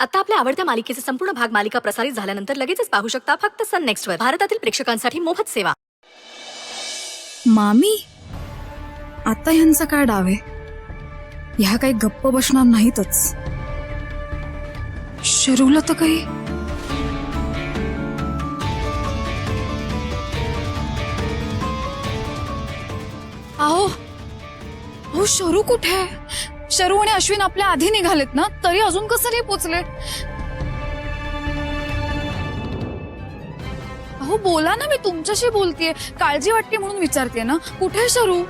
आता आपल्या आवडत्या मालिकेचे संपूर्ण भाग मालिका प्रसारित झाल्यानंतर लगेचच पाहू शकता फक्त सन नेक्स्ट वर. भारतातील प्रेक्षकांसाठी मोफत सेवा. मामी, आता ह्यांचा काय डाव आहे? ह्या काही गप्प बसणार नाहीतच. शरूला तर काही अहो अहो शरू कुठे आहे? शरू आणि अश्विन आपल्या आधी निघालेत ना, तरी अजून कसं नाही पोचले? अहो बोला ना, मी तुमच्याशी बोलतेय, काळजी वाटते म्हणून विचारते ना. कुठे आहे शरू?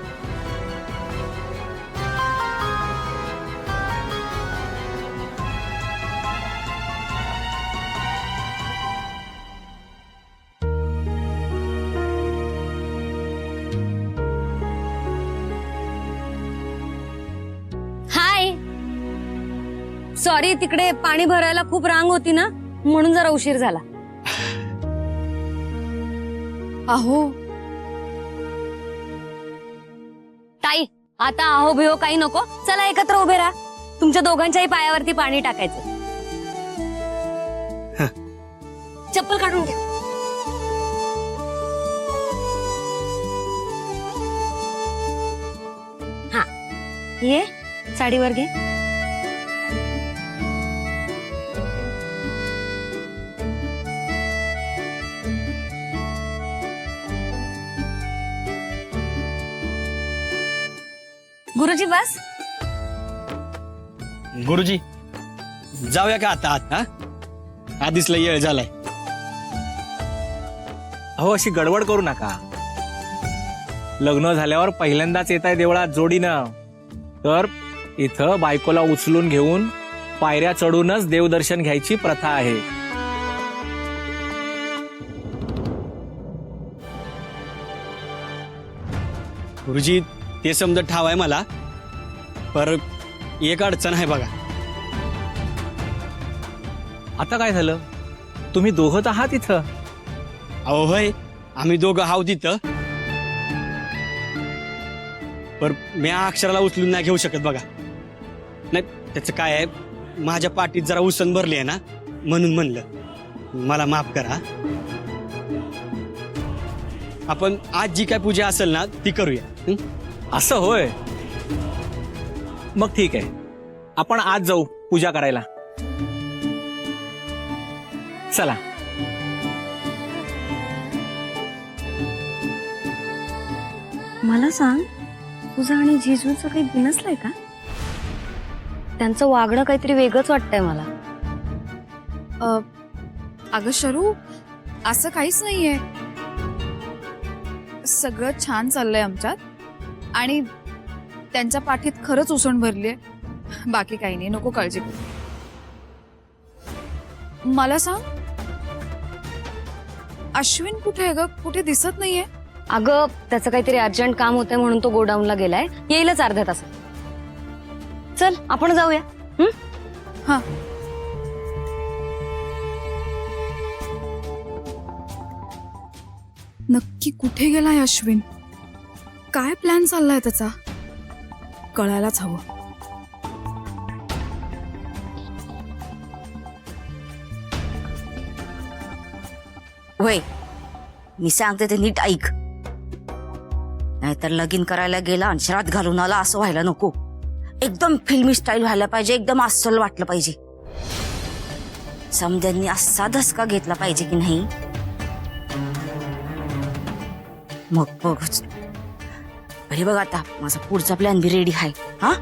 हाय, सॉरी, तिकडे पाणी भरायला खूप रांग होती ना, म्हणून जरा उशीर झाला. अहो ताई, आता आहो भिहो काही नको, चला एकत्र उभे राहा. तुमच्या दोघांच्याही पायावरती पाणी टाकायचं. चप्पल काढून घ्या. हा, ये साडीवर घे. गुरुजी बस. गुरुजी जाऊया का आता आत? हा, आधीच लय वेळ झालाय. अहो अशी गडबड करू नका. लग्न झाल्यावर पहिल्यांदाच येत आहे देवळात जोडीनं, तर इथं बायकोला उचलून घेऊन पायऱ्या चढूनच देवदर्शन घ्यायची प्रथा आहे. गुरुजी ते समजा ठाव आहे मला, पर एक अडचण आहे बघा. आता काय झालं? तुम्ही दोघं तर आहात इथं. अहो होय, आम्ही दोघं हाव तिथं, पर मी अक्षराला उचलून नाही घेऊ शकत बघा. नाही त्याचं काय आहे, माझ्या पाठीत जरा उसण भरली आहे ना, म्हणून म्हणलं मला माफ करा. आपण आज जी काय पूजा असेल ना ती करूया. हं? असं होय, मग ठीक आहे, आपण आज जाऊ पूजा करायला. चला. मला सांग, तुझं आणि जिजूचं काही बिनसलंय का? त्यांचं वागणं काहीतरी वेगळंच वाटतंय मला. अगं शरू, असं काहीच नाहीये. सगळं छान चाललंय आमच्यात, आणि त्यांच्या पाठीत खरंच उसण भरलीये. बाकी काही नाही, नको काळजी करू. मला सांग, अश्विन कुठे आहे ग? कुठे दिसत नाहीये. अगं त्याचं काहीतरी अर्जंट काम होतंय म्हणून तो गोडाऊनला गेलाय, येईलच अर्ध्या तासात. चल आपण जाऊया. हा, नक्की कुठे गेलाय अश्विन? काय प्लॅन चाललाय त्याचा? कळायलाच हवं. वय, मी सांगते ते नीट ऐक, नाहीतर लगीन करायला गेला आणि श्राद्ध घालून आला असं व्हायला नको. एकदम फिल्मी स्टाईल व्हायला पाहिजे, एकदम अस्सल वाटलं पाहिजे. समद्यांनी असा धसका घेतला पाहिजे की नाही, मग बघच. अरे बघ, आता माझा पुढचा प्लॅन बी रेडी आहे. हा,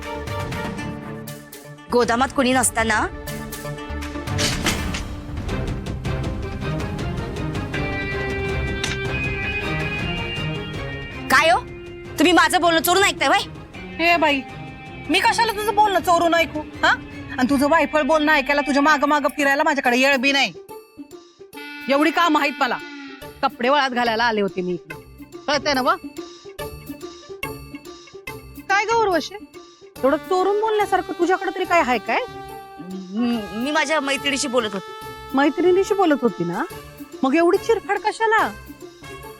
गोदामात कोणी नसताना काय हो, तुम्ही माझं बोलणं चोरून ऐकताय वय? हे बाई, मी कशाला तुझं बोलणं चोरून ऐकू? हा, आणि तुझं वायफळ बोलणं ऐकायला तुझ्या माग माग फिरायला माझ्याकडे येळ बी नाही. एवढी काम आहेत मला. कपडे वळात घालायला आले होते मी इकडे, कळतंय ना? व काय ग उर्वशी, एवढं चोरून बोलण्यासारखं तुझ्याकडे तरी काय आहे काय? मी माझ्या मैत्रिणीशी बोलत होते. मैत्रिणीशी बोलत होती ना, मग एवढी चिरफाड कशाला?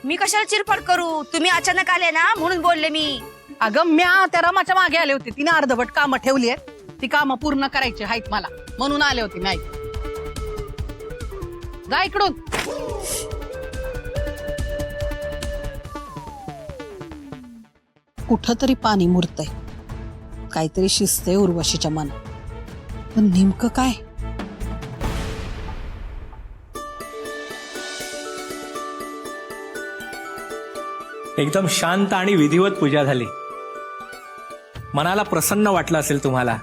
मी कशाला चिरफाड करू? तुम्ही अचानक आले ना म्हणून बोलले मी. अगं म्या त्या रमाच्या मागे आले होते, तिने अर्धवट कामं ठेवली आहेत, ती कामं पूर्ण करायची आहेत मला, म्हणून आले होते मी. जा इकडून. कुठंतरी पाणी मुरतंय, काहीतरी शिजतंय उर्वशीच्या मनात, पण नेमकं काय? एकदम शांत आणि विधिवत पूजा झाली. मनाला प्रसन्न वाटलं असेल तुम्हाला.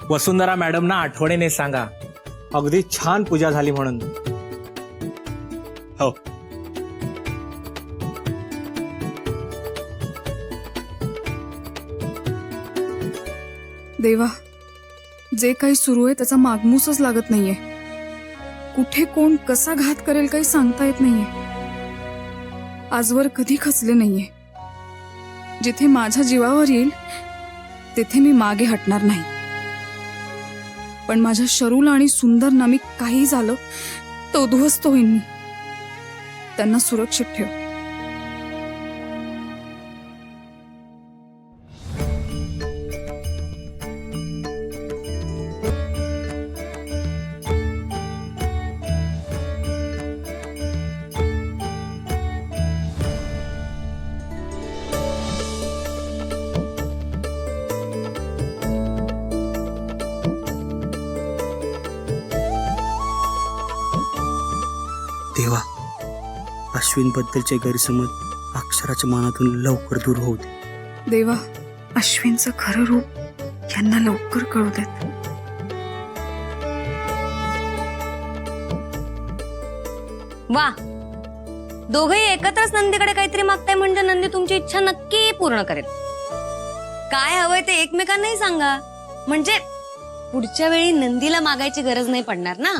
वसुंधरा मॅडमना आठवणीने सांगा अगदी छान पूजा झाली म्हणून. हो. देवा, जे काही सुरू आहे त्याचा मागमूसच लागत नाहीये. कुठे कोण कसा घात करेल काही सांगता येत नाहीये. आजवर कधी खचले नाहीये. जिथे माझ्या जीवावर येईल तिथे मी मागे हटणार नाही. पण माझ्या शरूला आणि सुंदरना मी काही झालं तर उद्ध्वस्त होईन मी. त्यांना सुरक्षित ठेव. देवा, अश्विन बद्दलचे गैरसमज अक्षराच्या मनातून लवकर दूर होऊ दे. देवा, अश्विनचं खरं रूप यांना लवकर कळू देत. वा, दोघही एकत्रच नंदीकडे काहीतरी मागताय म्हणजे नंदी तुमची इच्छा नक्की पूर्ण करेल. काय हवंय ते एकमेकांनाही सांगा, म्हणजे पुढच्या वेळी नंदीला मागायची गरज नाही पडणार ना.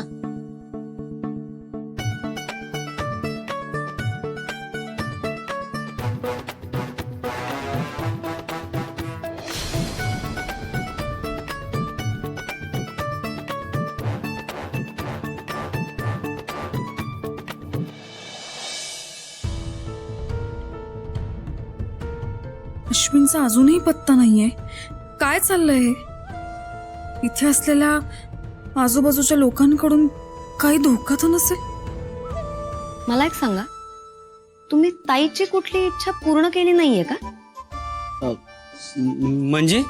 अश्विनचा अजूनही पत्ता नाहीये. काय चाललंय? इथे असलेल्या आजूबाजूच्या लोकांकडून काही धोका तर नसेल? मला एक सांगा, तुम्ही ताईची कुठली इच्छा पूर्ण केली नाहीये का? म्हणजे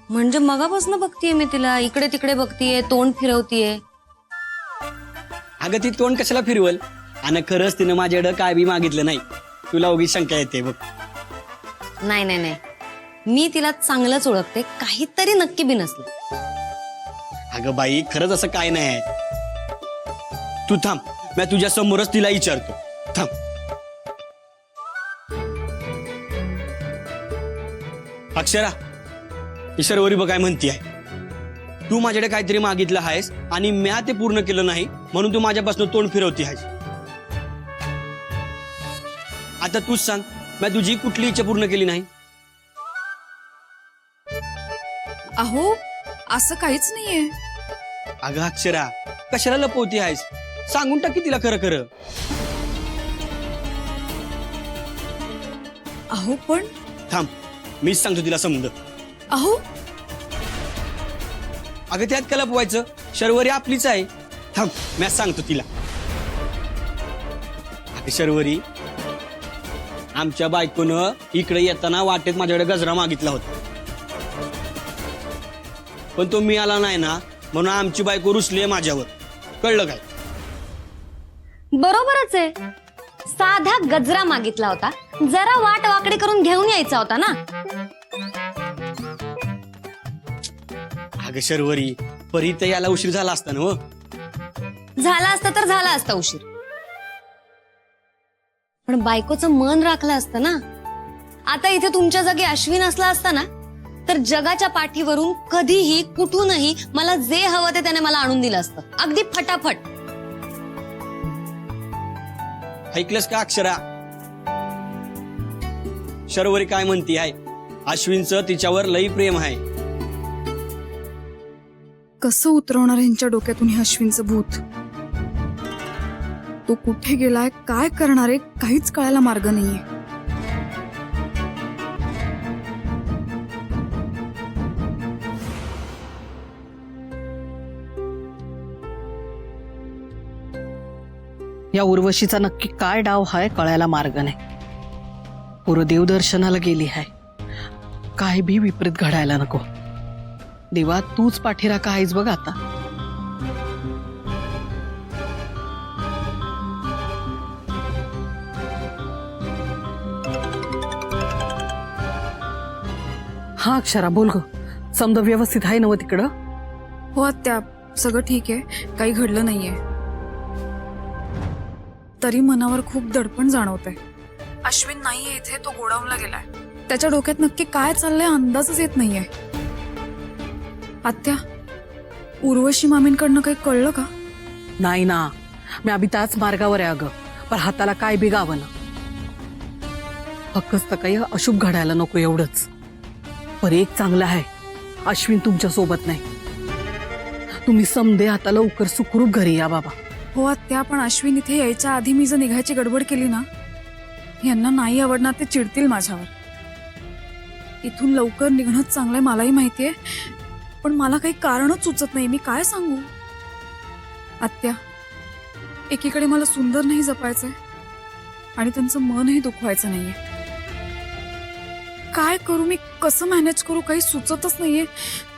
म्हणजे मगापासून बघतीये मी तिला, इकडे तिकडे बघतीये, तोंड फिरवतीये. अगं ती तोंड कशाला फिरवल? आणि खरंच तिनं माझ्याकडं काय बी मागितलं नाही. तुला उगीच शंका येते बघ. नाही नाही नाही, मी तिला चांगलंच ओळखते. काहीतरी नक्की बी नसलं. अगं बाई, खरंच असं काय नाही आहे. तू थांब, मी तुझ्या समोरच तिला विचारतो. थांब. अक्षरा, ही शर्वरी बघ काय म्हणती आहे. तू माझ्याकडे काहीतरी मागितलं आहेस आणि म्या ते पूर्ण केलं नाही म्हणून तू माझ्यापासून तोंड फिरवती आहेस. आता तूच सांग, मी तुझी कुठली इच्छा पूर्ण केली नाही? अहो, असं काहीच नाहीये. अगं अक्षरा, कशाला लपवती आहेस? सांगून टाकी तिला खरं खरं. अहो पण थांब, मीच सांगतो तिला समज. अहो, अगं त्यात का लपवायचं? शर्वरी आपलीच आहे. थांब, मी सांगतो तिला. अगं शर्वरी, आमच्या बायकोनं इकडे येताना वाटेत माझ्याकडे गजरा मागितला होता, पण तो मिळाला नाही ना, म्हणून आमची बायको रुसली आहे माझ्यावर. कळलं काय? बरोबरच आहे. साधा गजरा मागितला होता, जरा वाट वाकडी करून घेऊन यायचा होता ना. अगं शर्वरी, परी याला उशीर झाला असता ना. झाला असता तर झाला असता उशीर, पण बायकोचं मन राखलं असतं ना. आता इथे तुमच्या जागी अश्विन असला असता ना, तर जगाच्या पाठीवरून कधीही कुठूनही मला जे हवं ते त्याने मला आणून दिलं असतं, अगदी फटाफट. ऐकलंस का अक्षरा? शर्वरी काय म्हणती आहे, अश्विनचं तिच्यावर लई प्रेम आहे. कसं उतरवणार यांच्या डोक्यातून हे अश्विनचं भूत? तो कुठे गेलाय, काय करणार आहे, काहीच कळायला मार्ग नाहीये. या उर्वशीचा नक्की काय डाव हाय कळायला मार्ग नाही. पुरं देवदर्शनाला गेली हाय. काय बी विपरीत घडायला नको. देवा तूच पाठीराखा आहेस बघ आता. हा अक्षरा बोल ग. समजा व्यवस्थित आहे नव तिकडं? हो आत्या, सगळं ठीक आहे, काही घडलं नाहीये. तरी मनावर खूप दडपण जाणवतंय. अश्विन नाहीये इथे, तो गोडाऊनला गेलाय. त्याच्या डोक्यात नक्की काय चाललंय अंदाजच येत नाहीये. आत्या, उर्वशी मामींकडनं काही कळलं का? नाही ना, मी अभि त्याच मार्गावर आहे अगं, पण हाताला काय बिगावं ना. फक्तच तर काही अशुभ घडायला नको एवढंच. पर एक चांगलं आहे, अश्विन तुमच्या सोबत नाही. तुम्ही समदे आता लवकर सुखरूप घरी या बाबा. हो आत्या, पण अश्विन इथे यायच्या आधी मी जर निघायची गडबड केली ना, यांना नाही आवडणार, ते चिडतील माझ्यावर. इथून लवकर निघणंच चांगलंय मलाही माहितीये, पण मला काही कारणच सुचत नाही. मी काय सांगू आत्या? एकीकडे मला सुंदर नाही जपायचंय आणि त्यांचं मनही दुखवायचं नाहीये. काय करू मी, कसं मॅनेज करू, काही सुचतच नाहीये.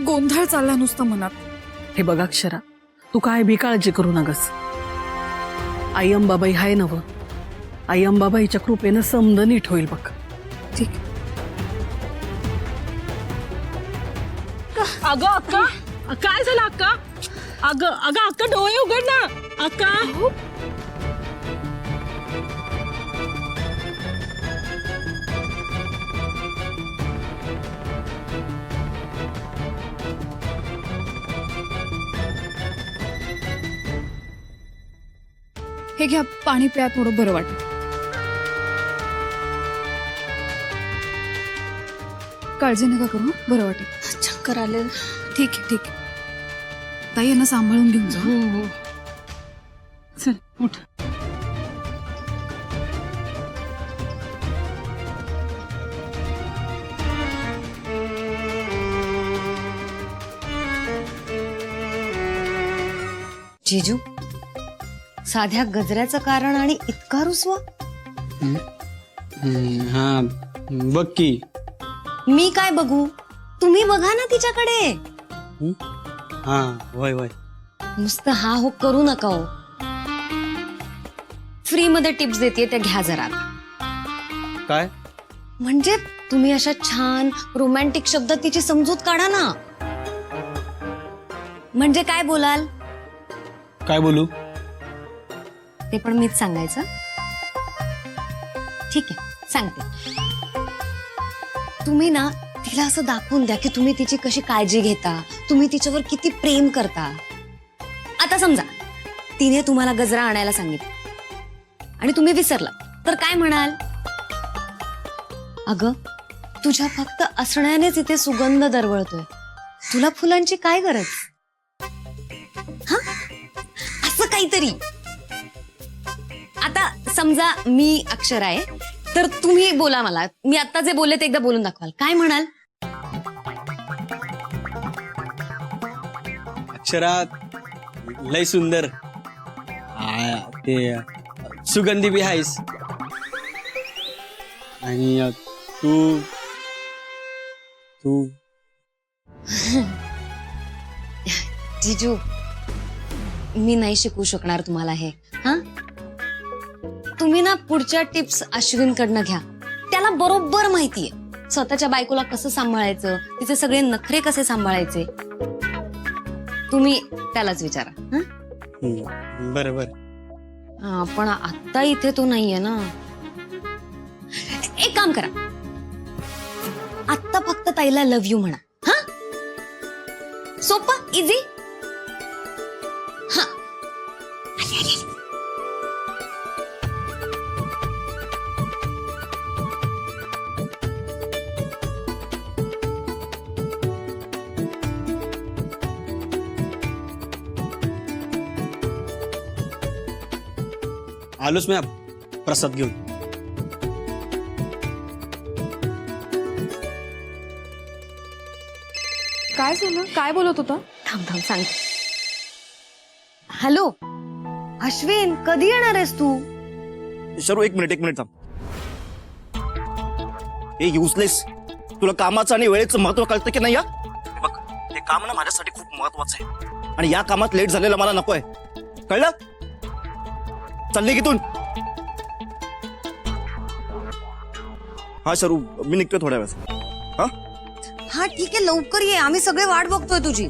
गोंधळ चालला नुसतं मनात. हे बघ अक्षरा, तू काय बी काळजी करू नगस. आई अंबाबाई हाय नव. आई अंबाबाईच्या कृपेनं समद नीट होईल बघ. ठीक. अगं अक्का, काय झालं अक्का? अगं अक्का डोळे उघड ना अक्का. हे घ्या, पाणी प्या, थोडं बरं वाटेल. काळजी नका करू, बरं वाटेल. चक्कर आले. ठीक आहे, ठीक आहे. ताई यांना सांभाळून घेऊन जा. हो. चल उठ. जिजू, साध्या गजऱ्याचं कारण आणि इतका रुसवा? हा बघ की. मी काय बघू, तुम्ही बघा ना तिच्याकडे. हा वय वय. नुसतं हा हो करू नका हो. फ्री मध्ये टिप्स देते, त्या घ्या जरा. काय? म्हणजे तुम्ही अशा छान रोमॅन्टिक शब्दात तिची समजूत काढा ना. म्हणजे काय बोलाल काय बोलू? ते पण मीच सांगायचं. ठीक आहे, सांगते. तुम्ही ना तिला असं दाखवून द्या की तुम्ही तिची कशी काळजी घेता, तुम्ही तिच्यावर किती प्रेम करता. आता समजा तिने तुम्हाला गजरा आणायला सांगितलं आणि तुम्ही विसरला, तर काय म्हणाल? अगं, तुझ्या फक्त असण्यानेच इथे सुगंध दरवळतोय, तुला फुलांची काय गरज? हा, असं काहीतरी. आता समजा मी अक्षरा आहे, तर तुम्ही बोला मला. मी आता जे बोलले ते एकदा बोलून दाखवाल. काय म्हणाल? अक्षरा लय सुंदर. ते सुगंधी बी आहेस. आणि तू तू जिजू, मी नाही शिकवू शकणार तुम्हाला हे. हा, तुम्ही ना पुढच्या टिप्स अश्विन कडनं घ्या. त्याला बरोबर माहितीये स्वतःच्या बायकोला कसं सांभाळायचं, तिचे सगळे नखरे कसे सांभाळायचे. तुम्ही त्यालाच विचारा. बरं बरं. पण आता इथे तो नाहीये ना. एक काम करा, आता फक्त ताईला लव्ह यू म्हणा. हा, सोपं, इझी. हा, आलोच मी प्रसाद घेऊन. काय झालं? काय बोलत होता? थांब थांब सांग. हॅलो, अश्विन कधी येणार आहेस तू? शरू एक मिनिट थांब. हे युजलेस, तुला कामाचं आणि वेळेचं महत्व कळतं की नाही? बघ, हे काम ना माझ्यासाठी खूप महत्वाचं आहे आणि या कामात लेट झालेलं मला नकोय, कळलं? चालली की तू? हा शरू, मी निघतोय थोड्या वेळात. हा हा ठीक आहे, लवकर ये, आम्ही सगळे वाट बघतोय तुझी.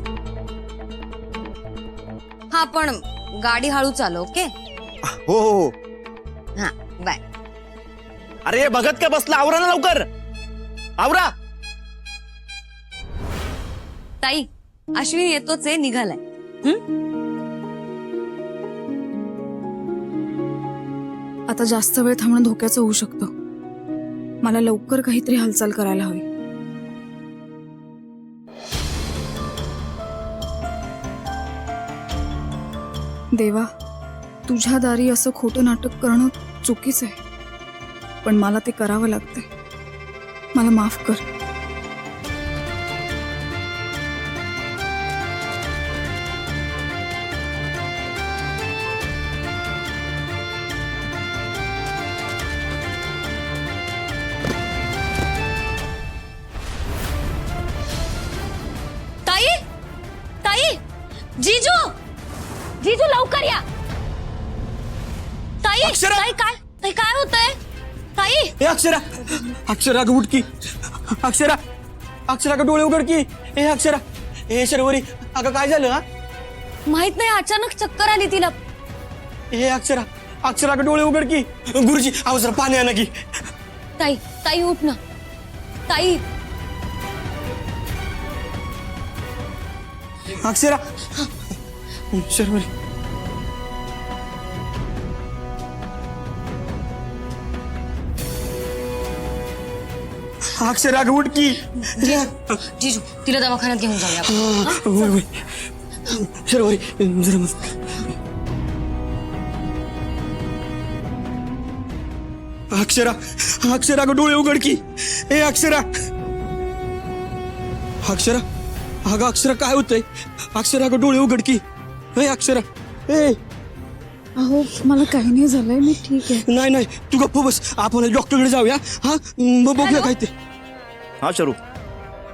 हा पण गाडी हळू चालव, ओके? हो हो हो. हा बाय. अरे बघत काय बसला, आवरा ना लवकर, आवरा. ताई, अश्विन येतोच आहे, निघालाय. आता जास्त वेळ थांबणं धोक्याचं होऊ शकतं. मला लवकर काहीतरी हालचाल करायला हवी. देवा, तुझ्या दारी असं खोटं नाटक करणं चुकीचं आहे, पण मला ते करावं लागतंय. मला माफ कर. ताई, ताई, जीजू, जीजू लवकर या. ताई, अक्षरा! ताई काय, ताई काय होतंय? ताई, ए अक्षरा, अक्षरा ग उठकी. अक्षरा, अक्षरा का डोळे उघड की. ए अक्षरा, ए शर्वरी, अगं काय झालं? हा माहित नाही, अचानक चक्कर आली तिला. ए अक्षरा, अक्षरा का डोळे उघड की. गुरुजी, अहो जरा पाणी आणा की. ताई, ताई उठ ना. ताई, अक्षरा, शर्वरी. अक्षरा ग उठकी. जीजू तिला दवाखान्यात घेऊन जाऊया आपण. होय होय. शर्वरी जरा मस्त. अक्षरा, अक्षरा का डोळे उघड की. ए अक्षरा, अक्षरा, अगं अक्षरा काय होतंय? अक्षरा का डोळे उघड की. ए अक्षरा, ए. अहो, मला काही नाही झालंय, मी ठीक आहे. नाही नाही, तू गप्प बस, आपण डॉक्टरकडे जाऊया. हा मग बघूया काय ते. हा शरू,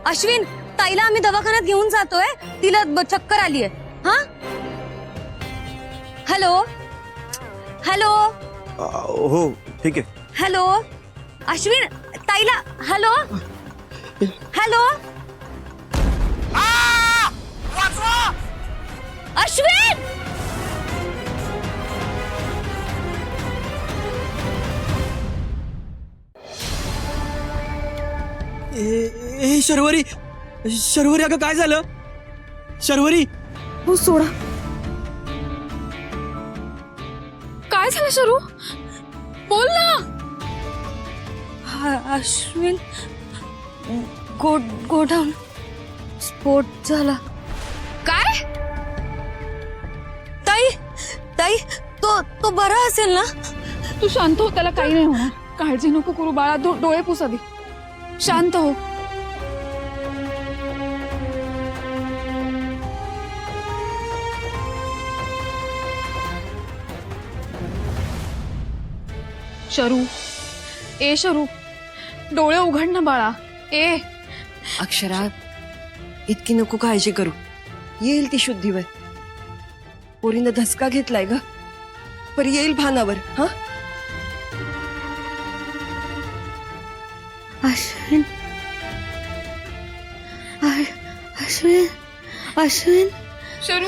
अश्विन, ताईला आम्ही दवाखान्यात घेऊन जातोय, तिला चक्कर आली आहे. हा, हॅलो, हॅलो, हो ठीक आहे. हॅलो, अश्विन, ताईला, हॅलो, हॅलो, अश्विन. ए शर्वरी, शर्वरी अगं काय झालं? शर्वरी, हो सोडा. काय झालं शरू? बोल ना. अश्विन, गोडाऊन स्फोट झाला. काय? ताई, ताई, तो बरा असेल ना? तू शांत हो, त्याला काही नाही होणार. काळजी नको करू बाळा. डोळे पुस आधी. शांत हो. शरू, ए शरू, डोळे उघड ना बाळा. ए अक्षरा, इतकी नको काळजी करू, येईल ती शुद्धीवर. पोरीनं धसका घेतलाय ग, पर येईल भानावर. हा, अश्विन, अश्विन, अश्विन. शरू,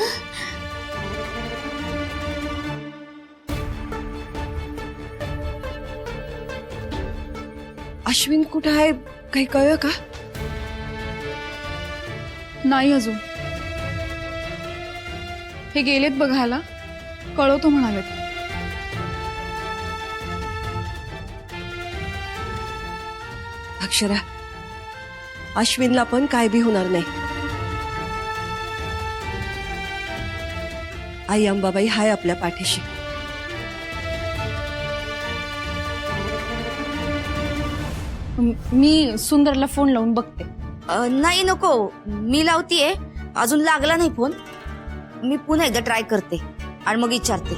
अश्विन कुठं आहे, काही कळलं का? नाही अजून. हे गेलेत बघायला, कळवतो म्हणालेत. अक्षरा, अश्विनला पण काय बी होणार नाही. आई अंबाबाई हाय आपल्या पाठीशी. मी सुंदरला फोन लावून बघते. नाही नको, मी लावतीये. अजून लागला नाही फोन. मी पुन्हा एकदा ट्राय करते आणि मग विचारते.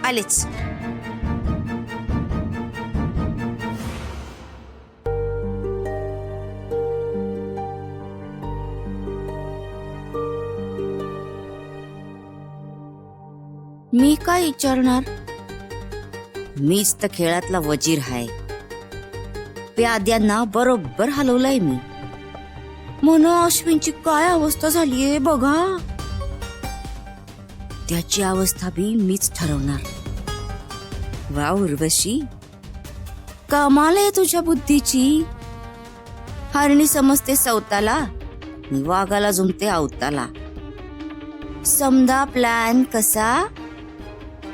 आलेच. मी काय विचारणार? मीच तर खेळातला वजीर आहे. प्याद्यांना बरोबर हलवलंय मी. म्हणून अश्विनची काय अवस्था झालीये बघा. त्याची अवस्था बी मीच ठरवणार. वा उर्वशी, कमाल आहे तुझ्या बुद्धीची. हरणी समजते सवताला, आणि वाघाला जुमते अवताला. समजा प्लॅन कसा?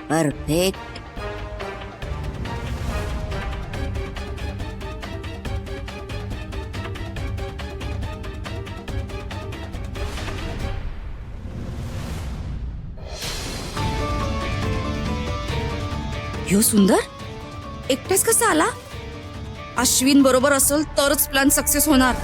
परफेक्ट. ह्यो सुंदर एकटाच कसा आला? अश्विन बरोबर असेल तरच प्लॅन सक्सेस होणार.